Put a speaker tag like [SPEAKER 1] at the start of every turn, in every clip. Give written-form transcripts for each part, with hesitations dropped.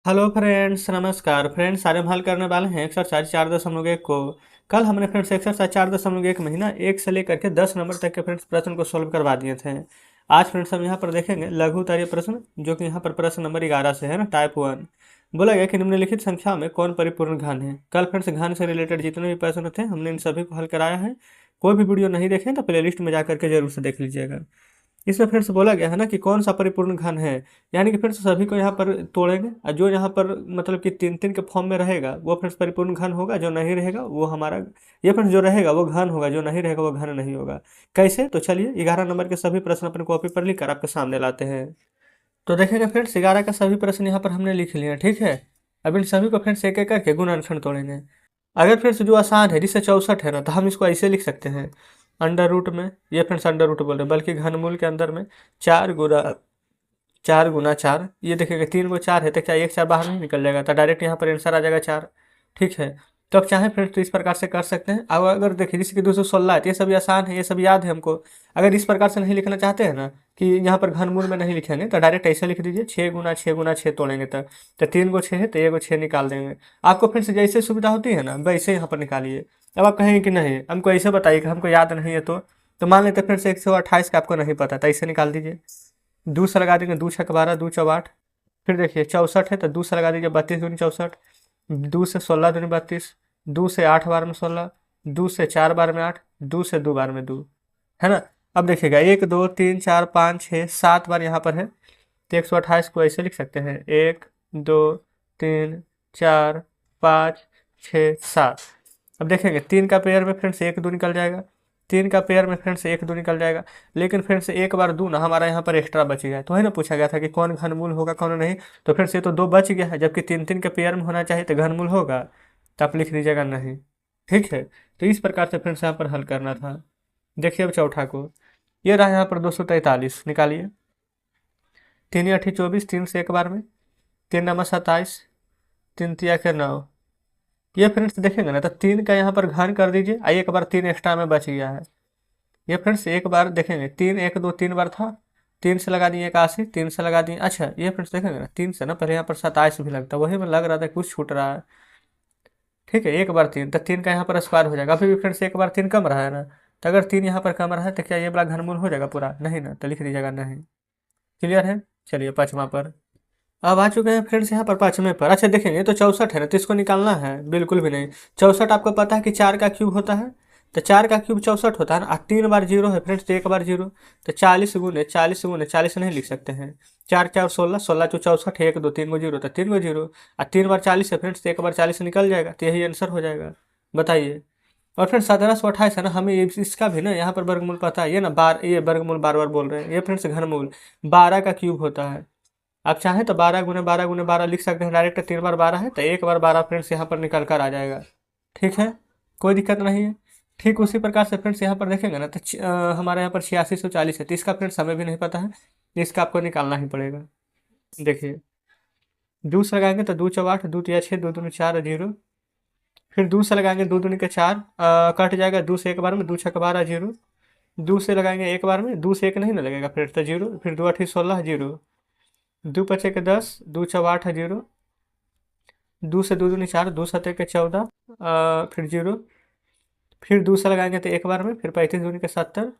[SPEAKER 1] Hello friends, नमस्कार friends. आज हम हल करने वाले हैं एक्सरसाइज 4.1 को। कल हमने फ्रेंड्स एक्सरसाइज 4.1 महीना 1 से लेकर के 10 नंबर तक के फ्रेंड्स प्रश्न को सॉल्व करवा दिए थे। आज फ्रेंड्स हम यहाँ पर देखेंगे लघु उत्तरीय प्रश्न, जो कि यहाँ पर प्रश्न नंबर 11 से है ना, टाइप 1। बोला गया कि निम्नलिखित संख्या में कौन परिपूर्ण घन है। कल फ्रेंड्स घन से रिलेटेड जितने भी प्रश्न थे हमने इन सभी को हल कराया है। कोई भी वीडियो नहीं देखें तो प्ले लिस्ट में जा करके जरूर से देख लीजिएगा। इसमें फिर से बोला गया है ना कि कौन सा परिपूर्ण घन है, यानी कि फिर से सभी को यहाँ पर तोड़ेंगे और जो यहाँ पर मतलब कि तीन तीन के फॉर्म में रहेगा वो फिर से परिपूर्ण घन होगा, जो नहीं रहेगा वो हमारा, ये फिर जो रहेगा वो घन होगा, जो नहीं रहेगा वो घन नहीं होगा। कैसे? तो चलिए 11 नंबर के सभी प्रश्न अपने कॉपी पर लिखकर आपके सामने लाते हैं। तो देखेंगे फ्रेंड्स 11 का सभी प्रश्न यहाँ पर हमने लिख लिया, ठीक है। अब इन सभी को फ्रेंड्स एक एक करके गुणनखंड तोड़ेंगे। अगर फ्रेंड्स जो आसान है, जिससे 64 है ना, तो हम इसको ऐसे लिख सकते हैं अंडर रूट में, ये फ्रेंड्स अंडर रूट बोल रहे हैं, बल्कि घनमूल के अंदर में 4 गुना 4, ये देखिएगा 3 को 4 है तो क्या एक 4 बाहर नहीं निकल जाएगा, तो डायरेक्ट यहाँ पर आंसर आ जाएगा 4। ठीक है। तो अब चाहे फ्रेंड्स तो इस प्रकार से कर सकते हैं। अब अगर देखिए जैसे कि 216 है तो ये सब आसान है, ये सब याद है हमको। अगर इस प्रकार से नहीं लिखना चाहते हैं ना, कि यहाँ पर घनमूल में नहीं लिखेंगे, तो डायरेक्ट ऐसे लिख दीजिए 6 गुना 6 तोड़ेंगे तक, तो 3 को 6 है तो 1 को 6 निकाल देंगे। आपको फ्रेंड्स जैसे सुविधा होती है ना वैसे यहाँ पर निकालिए। अब आप कहेंगे कि नहीं हमको ऐसे बताइए कि हमको याद नहीं है, तो मान लेते फ्रेंड्स 128 का आपको नहीं पता, तो ऐसे निकाल दीजिए। 2 से लगा देंगे, 2 छक 12, 2 चौ 8। फिर देखिए 64 है तो 2 से लगा दीजिए, 32 दूनी 64। 2 से 16 दूनी 32। 2 से 8 बार में 16। 2 से 4 बार में 8। 2 से 2 बार में 2, है ना। अब देखिएगा 1 2 3 4 5 6 7 बार यहाँ पर है, तो 128 को ऐसे लिख सकते हैं 1 2 3 4 5 6 7। अब देखेंगे 3 का पेयर में फ्रेंड्स 1 2 निकल जाएगा, 3 का पेयर में फ्रेंड्स 1 2 निकल जाएगा। लेकिन फ्रेंड्स एक बार 2 ना हमारा यहाँ पर एक्स्ट्रा बच गया है, तो है ना, पूछा गया था कि कौन घनमूल होगा कौन नहीं। तो फ्रेंड्स ये तो 2 बच गया है, जबकि 3 3 के पेयर में होना चाहिए तो घनमूल होगा, तो आप लिख दीजिएगा नहीं। ठीक है। तो इस प्रकार से फ्रेंड्स यहाँ पर हल करना था। देखिए अब चौथा को, ये रहा यहाँ पर 243, निकालिए। 3 8 24, 3 से एक बार में, 3 9 27, 3 3 9। ये फ्रेंड्स देखेंगे ना तो 3 का यहाँ पर घन कर दीजिए, एक बार 3 एक्स्ट्रा में बच गया है। ये फ्रेंड्स एक बार देखेंगे 3 1 2 3 बार था, 3 से लगा दिए 81, 3 से लगा दिए। अच्छा ये फ्रेंड्स देखेंगे ना 3 से ना पहले यहाँ पर 27 भी लगता, वही में लग रहा था कुछ छूट रहा है। ठीक है, एक बार 3 तो 3 का यहाँ पर स्क्वायर हो जाएगा। अभी भी फ्रेंड्स एक बार 3 कम रहा है ना, तो अगर 3 यहाँ पर कम रहा है तो क्या ये वाला घनमूल हो जाएगा पूरा? नहीं ना, तो लिख दीजिएगा नहीं। क्लियर है। चलिए पाँचवा पर अब आ चुके हैं फ्रेंड्स यहाँ पर पाँचवें पर। अच्छा देखेंगे तो 64 है ना, तो इसको निकालना है, बिल्कुल भी नहीं। 64 आपको पता है कि 4 का क्यूब होता है, तो 4 का क्यूब 64 होता है ना। 3 बार 0 है फ्रेंड्स, तो एक बार 0, तो 40 नहीं लिख सकते हैं। 4 4 16, 16 चौ 64, 1 2 3 को 0, तो 3 को 0, और 3 बार 40 है फ्रेंड्स, तो एक बार 40 निकल जाएगा, तो यही आंसर हो जाएगा। बताइए। और फ्रेंड्स 1728 है ना, हमें इसका भी ना यहाँ पर वर्गमूल पता है, ये ना बार, ये वर्गमूल बार बार बोल रहे हैं, ये फ्रेंड्स घनमूल 12 का क्यूब होता है। आप चाहें तो 12 × 12 × 12 लिख सकते हैं डायरेक्ट, 3 बार 12 है तो एक बार 12 फ्रेंड्स यहाँ पर निकल कर आ जाएगा। ठीक है, कोई दिक्कत नहीं है। ठीक उसी प्रकार से फ्रेंड्स यहाँ पर देखेंगे ना तो हमारे यहाँ पर 8640 है, तो इसका फ्रेंड्स हमें भी नहीं पता है, इसका आपको निकालना ही पड़ेगा। देखिए 2 से लगाएंगे तो 2 चौ 8, 2 तिया 6, 2 दूनी 4, 0। फिर 2 से लगाएंगे 2 दूनी के 4, कट जाएगा, 2 से एक बार में, 2 छक 12, 0। 2 से लगाएंगे एक बार में, 2 से एक नहीं ना लगेगा फिर तो 0। फिर 2 8 16, 0। 2 पचे के 10, 2 चौ 8, 0। 2 से 2 दूनी 4, 2 सतह के 14, फिर 0। फिर 2 से लगाएंगे तो एक बार में, फिर 35 दूनी के 70।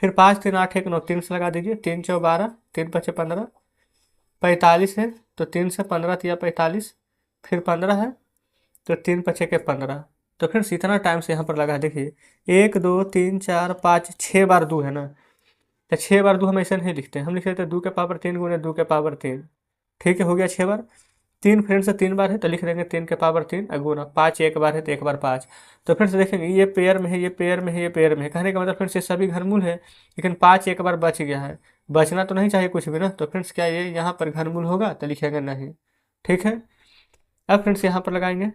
[SPEAKER 1] फिर 5 3 8 1 9, 3 से लगा दीजिए, 3 चौ 12, 3 पचे 15, 45 है तो 3 से 15 तिया 45, फिर 15 है तो 3 पचे के 15। तो फिर इतना टाइम से यहाँ पर लगा, देखिए 1 2 3 4 5 6 बार 2 है ना, तो 6 बार 2 हम ऐसे नहीं लिखते, हम लिख लेते हैं 2 के पावर 3 गुने 2 के पावर 3। ठीक है, हो गया 6 बार। 3 फ्रेंड से 3 बार है तो लिख देंगे 3 के पावर 3 गुना 5, एक बार है तो एक बार 5। तो फ्रेंड्स देखेंगे ये पेयर में है, ये पेयर में है, ये पेयर में है, कहने का मतलब फ्रेंड्स ये सभी घनमूल है, लेकिन 5 एक बार बच गया है। बचना तो नहीं चाहिए कुछ भी ना, तो फ्रेंड्स क्या ये यहाँ पर घनमूल होगा? तो लिखेंगे नहीं। ठीक है। अब फ्रेंड्स यहाँ पर लगाएंगे,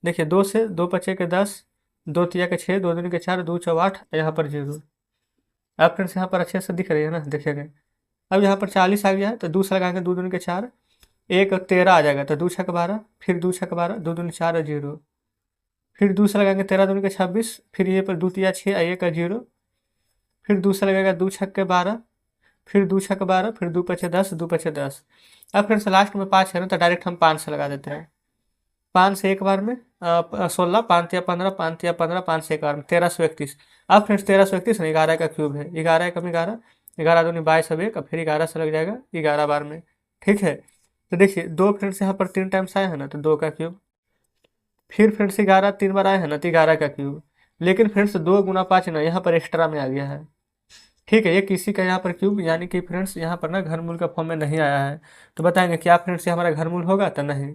[SPEAKER 1] देखिए 2 से 2 पचे के 10, 2 तिया के 6, 2 दूनी के 4, 2 चौ 8, यहाँ पर 0। अब फ्रेंड्स यहाँ पर अच्छे से दिख रही है ना, देखेंगे। अब यहाँ पर 40 आ गया है तो 2 से लगाएंगे, 2 दूनी के 4, 1 13 आ जाएगा, तो 2 छक 12, फिर 2 छक 12, 2 दूनी 4, 0। फिर 2 से लगाएंगे 13 दूनी के 26, फिर ये पर 2 तिया 6, 1 0। फिर 2 से लगेगा 2 छक के 12, फिर 2 छक 12, फिर 2 पचे 10, 2 पचे 10। अब फ्रेंड्स लास्ट में 5 है ना, तो डायरेक्ट हम 5 से लगा देते हैं। 5 से एक बार में 16, 5 या 15, 5 या 15, 5 से एक बार में 1331। अब फ्रेंड्स 1331 ना 11 का क्यूब है, 11 कम 11, 11 दूनी 22 अब एक, अब फिर 11 से लग जाएगा 11 बार में। ठीक है, तो देखिए दो फ्रेंड्स यहाँ पर 3 टाइम्स आए हैं ना, तो 2 का क्यूब। फिर फ्रेंड्स 11 3 बार आए हैं ना, तो 11 का क्यूब। लेकिन फ्रेंड्स 2 गुना 5 ना यहाँ पर एक्स्ट्रा में आ गया है। ठीक है, ये किसी का यहाँ पर क्यूब यानी कि फ्रेंड्स यहाँ पर ना घनमूल का फॉर्म में नहीं आया है। तो बताएंगे क्या फ्रेंड्स ये हमारा घनमूल होगा, तो नहीं।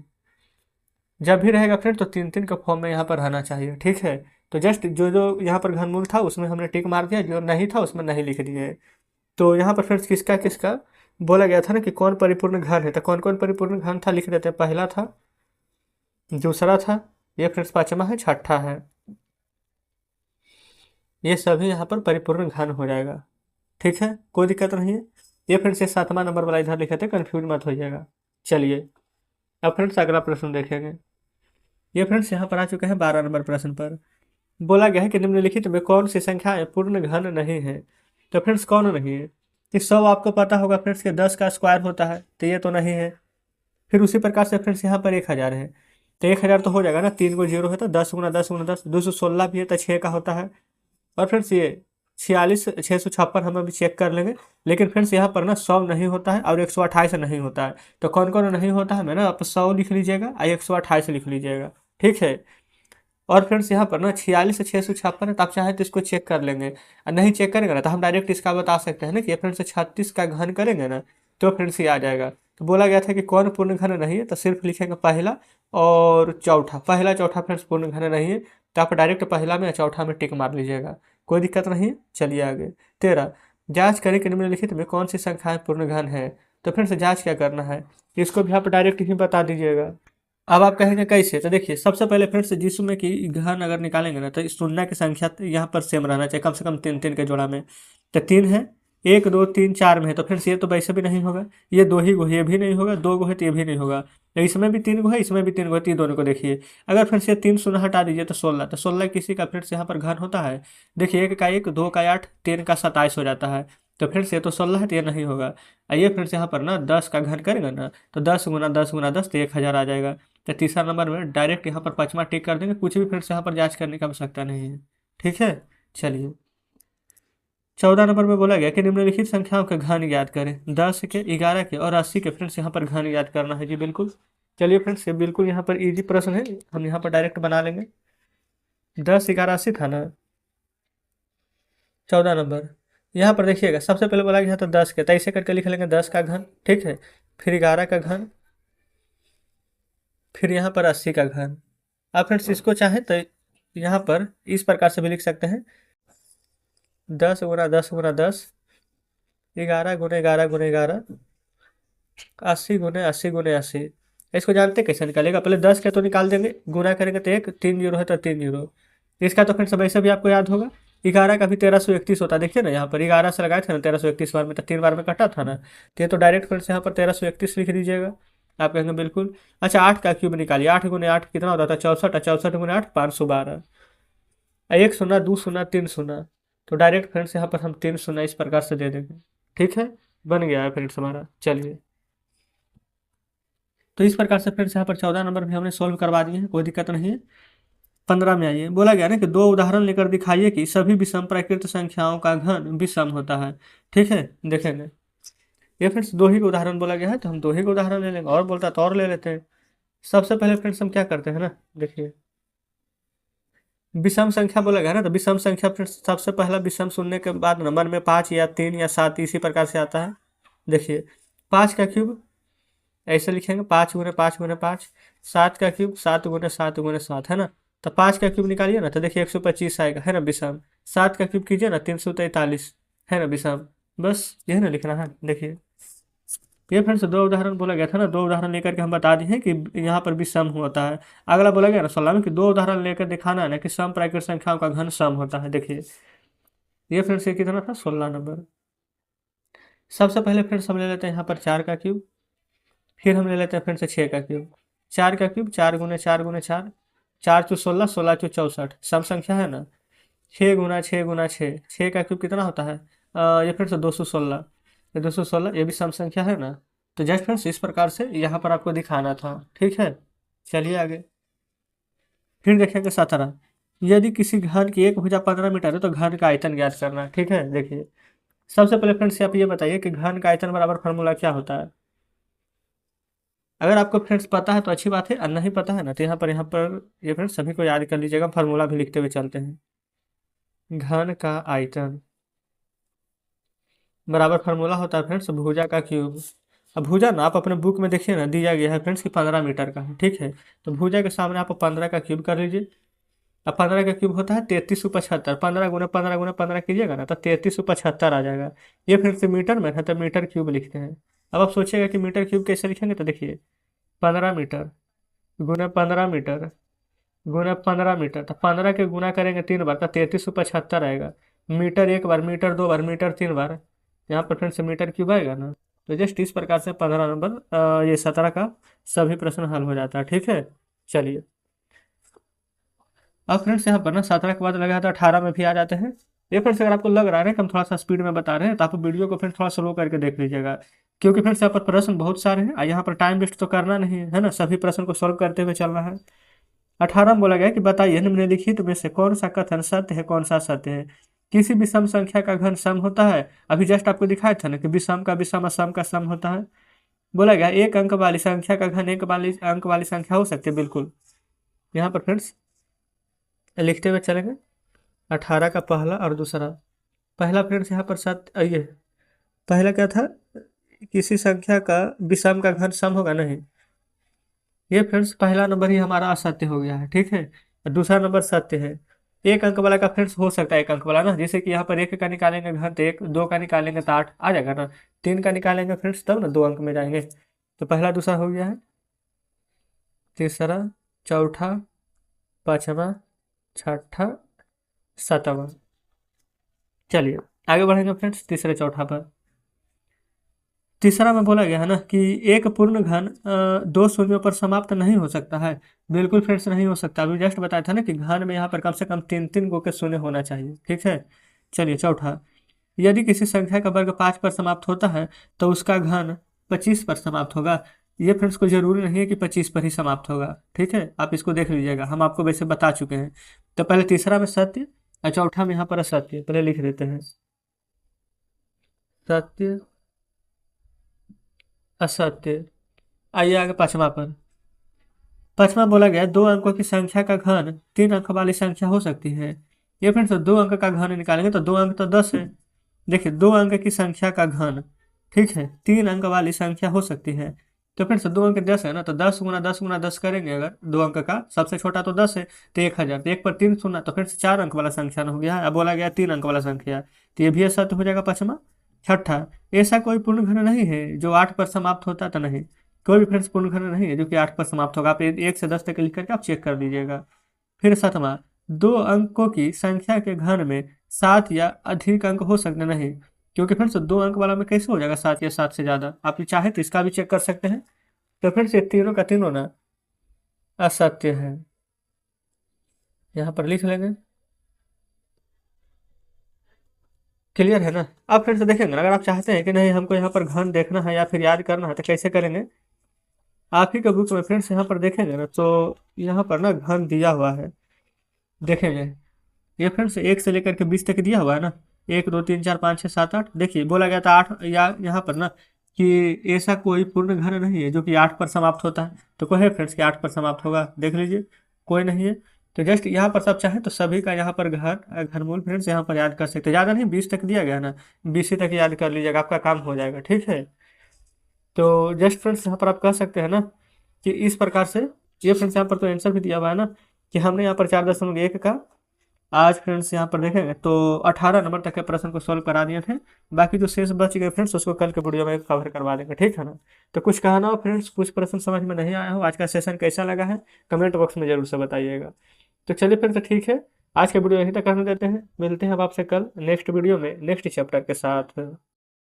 [SPEAKER 1] जब भी रहेगा फ्रेंड तो 3 3 का फॉर्म में यहाँ पर रहना चाहिए। ठीक है, तो जस्ट जो जो यहाँ पर घनमूल था उसमें हमने टिक मार दिया, जो नहीं था उसमें नहीं लिख दिए। तो यहाँ पर फ्रेंड्स किसका किसका बोला गया था ना कि कौन परिपूर्ण घन है, तो कौन कौन परिपूर्ण घन था लिख देते हैं। पहला था, दूसरा था, ये फ्रेंड्स पांचवा है, छठा है। ये सभी यहाँ पर परिपूर्ण घन हो जाएगा। ठीक है, कोई दिक्कत नहीं है। ये फ्रेंड्स ये 7वां नंबर वाला इधर लिखे थे, कन्फ्यूज मत होइएगा। चलिए अब फ्रेंड्स अगला प्रश्न देखेंगे। ये फ्रेंड्स यहाँ पर आ चुके हैं 12 नंबर प्रश्न पर। बोला गया है कि निम्नलिखित में कौन सी संख्या पूर्ण घन नहीं है। तो फ्रेंड्स कौन नहीं है, कि 100 आपको पता होगा फ्रेंड्स कि 10 का स्क्वायर होता है, तो ये तो नहीं है। फिर उसी प्रकार से फ्रेंड्स यहाँ पर 1000 है, तो 1000 तो हो जाएगा ना, 3 को 0 है तो 10 गुना 10 गुना 10, 216 भी है तो 6 का होता है। और फ्रेंड्स ये 46 656 हम अभी चेक कर लेंगे। लेकिन फ्रेंड्स यहाँ पर ना 100 नहीं होता है और 128 नहीं होता है। तो कौन कौन नहीं होता है, मैं ना आप 100 लिख लीजिएगा और 128 लिख लीजिएगा। ठीक है, और फ्रेंड्स यहाँ पर ना 46 से 656 है, तो आप चाहें तो इसको चेक कर लेंगे। और नहीं चेक करेंगे ना तो हम डायरेक्ट इसका बता सकते हैं ना कि फ्रेंड्स 36 का घन करेंगे ना, तो फ्रेंड्स ये आ जाएगा। तो बोला गया था कि कौन पूर्ण घन नहीं है, तो सिर्फ लिखेंगे पहला और चौथा। पहला चौथा फ्रेंड्स पूर्ण घन नहीं है, तो आप डायरेक्ट पहला में या चौथा में टिक मार लीजिएगा, कोई दिक्कत नहीं है। चलिए आगे 13, जांच करें कि निम्नलिखित में कौन सी संख्याएं पूर्ण घन है। तो फ्रेंड्स जांच क्या करना है, इसको भी आप डायरेक्ट ही बता दीजिएगा। अब आप कहेंगे कैसे, तो देखिए सबसे पहले फ्रेंड्स जिसमें कि घन अगर निकालेंगे ना, तो इस तुलना की संख्या यहाँ पर सेम रहना चाहिए, कम से कम 3 3 के जोड़ा में। तो 3 है, 1 2 3 4 में है, तो फ्रेंड्स ये तो वैसे भी नहीं होगा। ये 2 ही गो, ये भी नहीं होगा, 2 गो है तो ये भी नहीं होगा। तो इसमें भी 3 गो है, इसमें भी 3 गो है, तो ये दोनों को देखिए। अगर फ्रेंड्स ये 3 शून्य हटा दीजिए तो 16, तो 16 किसी का फ्रेंड्स यहाँ पर घन होता है। देखिए 1 का 1, 2 का 8, 3 का 27 हो जाता है। तो फ्रेंड्स ये तो 16 है, तो ये नहीं होगा। आइए फ्रेंड्स यहाँ पर ना 10 का घन करेंगे ना, तो 10 गुना 10 गुना 10, तो 1000 आ जाएगा। तो तीसरा नंबर में डायरेक्ट यहाँ पर पाँचवा टिक कर देंगे, कुछ भी फ्रेंड्स यहाँ पर जांच करने की आवश्यकता नहीं है। ठीक है, चलिए 14 नंबर में बोला गया कि निम्नलिखित संख्याओं के घन ज्ञात करें। 10 के, 11 के और 80 के फ्रेंड्स यहाँ पर घन ज्ञात करना है जी, बिल्कुल। चलिए फ्रेंड्स ये बिल्कुल यहाँ पर इजी प्रश्न है, हम यहाँ पर डायरेक्ट बना लेंगे। 10 11 80 था ना, 14 नंबर। यहाँ पर देखिएगा सबसे पहले बोला गया तो 10 के, तो ऐसे करके लिख लेंगे 10 का घन। ठीक है, फिर 11 का घन, फिर यहाँ पर 80 का घन। आप फ्रेंड्स इसको चाहें तो यहाँ पर इस प्रकार से भी लिख सकते हैं, 10 गुना 10 गुना 10, 11 गुने 11 गुने 11, 80 गुने 80 गुने 80। इसको जानते कैसे निकालेगा, पहले 10 के तो निकाल देंगे, गुना करेंगे तो 1, 3 जीरो है तो 3 जीरो। इसका तो फ्रेंड्स वैसे भी आपको याद होगा, 11 का भी 1331 होता है। देखिए ना यहाँ पर 11 से लगाए थे ना 1331 बार में, तो 3 बार में कटा था ना, तो ये तो डायरेक्ट फ्रेंड्स यहाँ पर 1331 लिख दीजिएगा। आप कहेंगे बिल्कुल। अच्छा 8 का क्यूब निकालिए, 8 गुने 8 कितना होता था, 64, 64 गुने 8 512। 1 शून्य 2 शून्य 3 शून्य, तो डायरेक्ट फ्रेंड्स यहाँ पर हम 3 शून्य इस प्रकार से दे देंगे। ठीक है, बन गया है फ्रेंड्स हमारा। चलिए तो इस प्रकार से फ्रेंड्स यहाँ पर 14 नंबर भी हमने सोल्व करवा दिए हैं, कोई दिक्कत नहीं है। 15 में आइए, बोला गया ना कि 2 उदाहरण लेकर दिखाइए कि सभी विषम प्राकृत संख्याओं का घन विषम होता है। ठीक है, देखेंगे ये फ्रेंड्स 2 ही का उदाहरण बोला गया है, तो हम 2 ही का उदाहरण ले लेंगे, और बोलता तो और ले लेते हैं। सबसे पहले फ्रेंड्स हम क्या करते हैं ना, देखिए विषम संख्या बोला गया ना, तो विषम संख्या फ्रेंड्स सबसे पहला विषम सुनने के बाद नंबर में 5 या 3 या 7 इसी प्रकार से आता है। देखिए 5 का क्यूब ऐसे लिखेंगे, 5 गुने 5 गुने 5, 7 का क्यूब 7 गुने 7 गुने 7 है ना, तो 5 का क्यूब निकालिए ना, तो देखिए 125 आएगा, है ना विषम। 7 का क्यूब कीजिए ना, 343, है ना विषम। बस यही ना लिखना है। देखिए ये फ्रेंड्स 2 उदाहरण बोला गया था ना, 2 उदाहरण लेकर के हम बता दिए हैं कि यहाँ पर भी सम होता है। अगला बोला गया ना 16 में कि 2 उदाहरण लेकर दिखाना है ना कि सम प्राकृत संख्याओं का घन सम होता है। देखिए ये फ्रेंड्स ये कितना था, 16 नंबर। सबसे पहले फ्रेंड्स हम ले लेते हैं यहाँ पर 4 का क्यूब, फिर हम ले लेते हैं फ्रेंड्स 6 का क्यूब। 4 का क्यूब 4 गुने 4 गुने 4, 4 चू 16, 16 चू 64, सम संख्या है ना। 6 गुना 6 गुना 6, 6 का क्यूब कितना होता है, ये फ्रेंड्स 216। ये 216, ये भी सम संख्या है ना। तो जस्ट फ्रेंड्स इस प्रकार से यहाँ पर आपको दिखाना था, ठीक है। चलिए आगे फिर देखेंगे 17। यदि किसी घन की एक भुजा 15 मीटर है तो घन का आयतन ज्ञात करना, ठीक है। देखिए सबसे पहले फ्रेंड्स आप ये बताइए कि घन का आयतन बराबर फार्मूला क्या होता है। अगर आपको फ्रेंड्स पता है तो अच्छी बात है, और नहीं पता है ना तो यहाँ पर ये फ्रेंड्स सभी को याद कर लीजिएगा, फार्मूला भी लिखते हुए चलते हैं। घन का आयतन बराबर फार्मूला होता है फ्रेंड्स भुजा का क्यूब। अब भुजा ना आप अपने बुक में देखिए ना, दिया गया है फ्रेंड्स कि 15 मीटर का है, ठीक है। तो भुजा के सामने आप 15 का क्यूब कर लीजिए। अब 15 का क्यूब होता है 3375, 15 × 15 × 15 कीजिएगा ना तो 3375 आ जाएगा। ये फिर से मीटर में है तो मीटर क्यूब लिखते हैं। अब आप सोचिएगा कि मीटर क्यूब कैसे लिखेंगे, तो देखिए 15 मीटर गुना 15 मीटर गुना 15 मीटर, तो 15 के गुना करेंगे 3 बार तो 3375 आएगा। मीटर एक बार, मीटर दो बार, मीटर 3 बार, यहाँ पर फिर से मीटर क्यूब आएगा ना। तो जस्ट इस प्रकार से 15 नंबर ये 17 का सभी प्रश्न हल हो जाता है, ठीक है। चलिए अब फ्रेंड्स यहाँ पर ना 17 के बाद लगा तो 18 में भी आ जाते हैं। ये फ्रेंड्स अगर आपको लग रहा है कि हम थोड़ा सा स्पीड में बता रहे हैं तो आप वीडियो को फिर थोड़ा स्लो करके देख लीजिएगा, क्योंकि फ्रेंड्स यहाँ पर प्रश्न बहुत सारे हैं और यहाँ पर टाइम वेस्ट तो करना नहीं है ना, सभी प्रश्न को सॉल्व करते हुए चलना है। 18 में बोला गया कि बताइए निम्नलिखित में से कौन सा कथन सत्य है, कौन सा सत्य है। किसी विषम संख्या का घन सम होता है। अभी जस्ट आपको दिखाया था ना कि विषम का विषम और सम का सम होता है। बोला गया एक अंक वाली संख्या का घन एक वाली अंक वाली संख्या हो सकती है, बिल्कुल। यहाँ पर फ्रेंड्स लिखते हुए चलेंगे 18 का पहला और दूसरा। पहला फ्रेंड्स यहाँ पर सत्य, ये पहला क्या था, किसी संख्या का विषम का घन सम होगा नहीं। ये फ्रेंड्स पहला नंबर ही हमारा असत्य हो गया है, ठीक है। और दूसरा नंबर सत्य है। एक अंक वाला का फ्रेंड्स हो सकता है एक अंक वाला ना, जैसे कि यहाँ पर एक का निकालेंगे घन तो एक, दो का निकालेंगे तो 8 आ जाएगा ना, तीन का निकालेंगे फ्रेंड्स तब ना 2 अंक में जाएंगे। तो पहला दूसरा हो गया है, तीसरा चौथा पांचवा छठा सातवां। चलिए आगे बढ़ेंगे फ्रेंड्स तीसरे चौथा पर। तीसरा में बोला गया है ना कि एक पूर्ण घन दो शून्यों पर समाप्त नहीं हो सकता है। बिल्कुल फ्रेंड्स नहीं हो सकता, अभी जस्ट बताया था ना कि घन में यहाँ पर कम से कम 3 3 गो के शून्य होना चाहिए, ठीक है। चलिए चौथा, यदि किसी संख्या का वर्ग 5 पर समाप्त होता है तो उसका घन 25 पर समाप्त होगा। ये फ्रेंड्स को जरूरी नहीं है कि 25 पर ही समाप्त होगा, ठीक है। आप इसको देख लीजिएगा, हम आपको वैसे बता चुके हैं। तो पहले तीसरा में सत्य और चौथा में यहाँ पर असत्य, पहले लिख देते हैं सत्य असत्य। आइए आगे पांचवा पर। पांचवा बोला गया दो अंकों की संख्या का घन 3 अंक वाली संख्या हो सकती है। ये फ्रेंड्स 2 अंक का घन निकालेंगे तो 2 अंक तो 10 है। देखिए 2 अंक की संख्या का घन, ठीक है, 3 अंक वाली संख्या हो सकती है। तो फ्रेंड्स 2 अंक 10 है ना, तो 10 गुना 10 गुना 10 करेंगे अगर 2 अंक का, सबसे छोटा तो 10 है तो 1000, तो 1 पर 3 शून्य, तो फ्रेंड्स 4 अंक वाला संख्या हो गया है। अब बोला गया 3 अंक वाला संख्या, तो ये भी असत्य हो जाएगा पांचवा। छठा, ऐसा कोई पूर्ण घन नहीं है जो 8 पर समाप्त होता, तो नहीं, कोई भी फ्रेंड्स पूर्ण घन नहीं है जो कि 8 पर समाप्त होगा। आप 1 से 10 तक लिख करके आप चेक कर लीजिएगा। फिर सातवां, 2 अंकों की संख्या के घन में 7 या अधिक अंक हो सकते नहीं, क्योंकि फ्रेंड्स 2 अंक वाला में कैसे हो जाएगा 7 या 7 से ज़्यादा। आप चाहे तो इसका भी चेक कर सकते हैं। तो फ्रेंड्स ये तीनों का तीनों ना असत्य है, यहाँ पर लिख लेंगे। क्लियर है ना। अब फ्रेंड्स देखेंगे ना, अगर आप चाहते हैं कि नहीं हमको यहाँ पर घन देखना है या फिर याद करना है तो कैसे करेंगे। आप ही के बुक में फ्रेंड्स यहाँ पर देखेंगे ना तो यहाँ पर ना घन दिया हुआ है, देखेंगे। ये फ्रेंड्स 1 से लेकर के 20 तक दिया हुआ है ना, 1 2 3 4 5 6 7 8। देखिए बोला गया था 8, या यहाँ पर ना कि ऐसा कोई पूर्ण घन नहीं है जो कि 8 पर समाप्त होता है। तो कोई है फ्रेंड्स कि 8 पर समाप्त होगा, देख लीजिए कोई नहीं है। तो जस्ट यहाँ पर सब चाहे तो सभी का यहाँ पर घनमूल फ्रेंड्स यहाँ पर याद कर सकते हैं। ज़्यादा नहीं, 20 तक दिया गया है ना, 20 तक याद कर लीजिएगा, आपका काम हो जाएगा, ठीक है। तो जस्ट फ्रेंड्स यहाँ पर आप कह सकते हैं ना कि इस प्रकार से, ये फ्रेंड्स यहाँ पर तो आंसर भी दिया हुआ है ना कि हमने यहाँ पर 4.1 का आज फ्रेंड्स यहाँ पर देखेंगे तो 18 नंबर तक के प्रश्न को सॉल्व करा दिए थे। बाकी जो शेष बच गए फ्रेंड्स उसको कल के वीडियो में कवर करवा देंगे, ठीक है ना। तो कुछ कहना हो फ्रेंड्स, कुछ प्रश्न समझ में नहीं आया हो, आज का सेशन कैसा लगा है कमेंट बॉक्स में जरूर से बताइएगा। तो चलिए फ्रेंड्स ठीक है, आज के वीडियो यहीं तक करने देते हैं, मिलते हैं अब आपसे कल नेक्स्ट वीडियो में नेक्स्ट चैप्टर के साथ।